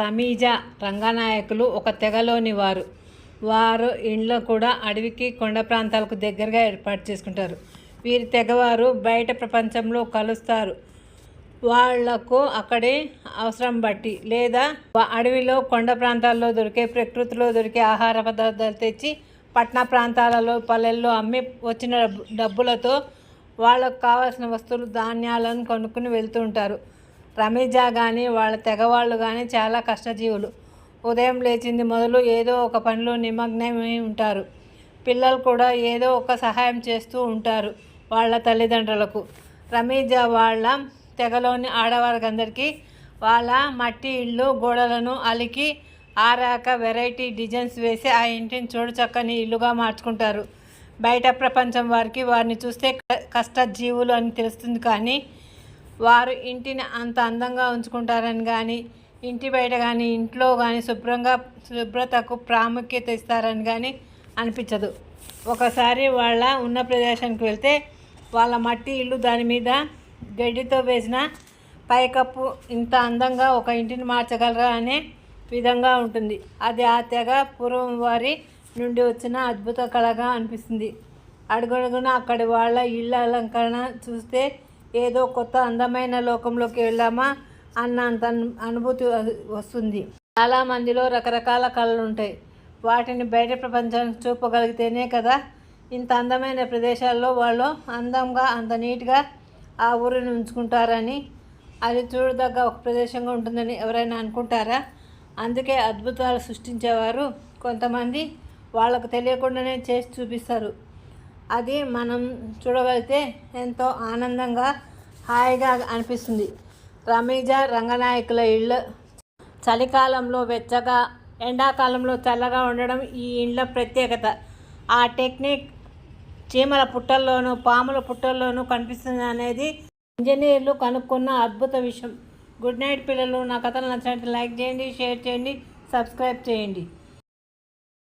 రమీజా రంగనాయకులు ఒక తెగలోని వారు ఇండ్లు కూడా అడవికి కొండ ప్రాంతాలకు దగ్గరగా ఏర్పాటు చేసుకుంటారు. వీరి తెగవారు బయట ప్రపంచంలో కలుస్తారు వాళ్లకు అక్కడి అవసరం బట్టి, లేదా అడవిలో కొండ ప్రాంతాల్లో దొరికే ప్రకృతిలో దొరికే ఆహార పదార్థాలు తెచ్చి పట్టణ ప్రాంతాలలో పల్లెల్లో అమ్మి వచ్చిన డబ్బులతో వాళ్ళకు కావాల్సిన వస్తువులు ధాన్యాలను కొనుక్కుని వెళ్తూ ఉంటారు. రమీజా కానీ వాళ్ళ తెగవాళ్ళు కానీ చాలా కష్టజీవులు. ఉదయం లేచింది మొదలు ఏదో ఒక పనిలో నిమగ్నమై ఉంటారు. పిల్లలు కూడా ఏదో ఒక సహాయం చేస్తూ ఉంటారు వాళ్ళ తల్లిదండ్రులకు. రమీజా వాళ్ళ తెగలోని ఆడవారికందరికీ వాళ్ళ మట్టి ఇళ్ళు గోడలను అలికి ఆరాక వెరైటీ డిజైన్స్ వేసి ఆ ఇంటిని చూడు చక్కని ఇల్లుగా మార్చుకుంటారు. బయట ప్రపంచం వారిని చూస్తే కష్టజీవులు అని తెలుస్తుంది, కానీ వారు ఇంటిని అంత అందంగా ఉంచుకుంటారని కానీ, ఇంటి బయట కానీ ఇంట్లో కానీ శుభ్రతకు ప్రాముఖ్యత ఇస్తారని కానీ అనిపించదు. ఒకసారి వాళ్ళ ఉన్న ప్రదేశానికి వెళ్తే వాళ్ళ మట్టి ఇల్లు, దాని మీద గడ్డితో వేసిన పైకప్పు ఇంత అందంగా ఒక ఇంటిని మార్చగలరా అనే విధంగా ఉంటుంది. అది ఆ తెగ పూర్వం వారి నుండి వచ్చిన అద్భుత కళగా అనిపిస్తుంది. అడుగడుగున అక్కడి వాళ్ళ ఇళ్ళ అలంకరణ చూస్తే ఏదో కొత్త అందమైన లోకంలోకి వెళ్ళామా అన్నంత అనుభూతి వస్తుంది. చాలామందిలో రకరకాల కళలు ఉంటాయి. వాటిని బయట ప్రపంచానికి చూపగలిగితేనే కదా ఇంత అందమైన ప్రదేశాల్లో వాళ్ళు అందంగా అంత నీట్గా ఆ ఊరిని ఉంచుకుంటారని, అది చూడదగ్గ ఒక ప్రదేశంగా ఉంటుందని ఎవరైనా అనుకుంటారా? అందుకే అద్భుతాలు సృష్టించేవారు కొంతమంది వాళ్ళకు తెలియకుండానే చేసి చూపిస్తారు. అది మనం చూడగలిగితే ఎంతో ఆనందంగా హాయిగా అనిపిస్తుంది. రమీజా రంగనాయకుల ఇళ్ళు చలికాలంలో వెచ్చగా, ఎండాకాలంలో చల్లగా ఉండడం ఈ ఇండ్ల ప్రత్యేకత. ఆ టెక్నిక్ చీమల పుట్టల్లోనూ పాముల పుట్టల్లోనూ కనిపిస్తుంది అనేది ఇంజనీర్లు కనుక్కున్న అద్భుత విషయం. గుడ్ నైట్ పిల్లలు. నా కథలు నచ్చినట్లయితే లైక్ చేయండి, షేర్ చేయండి, సబ్స్క్రైబ్ చేయండి.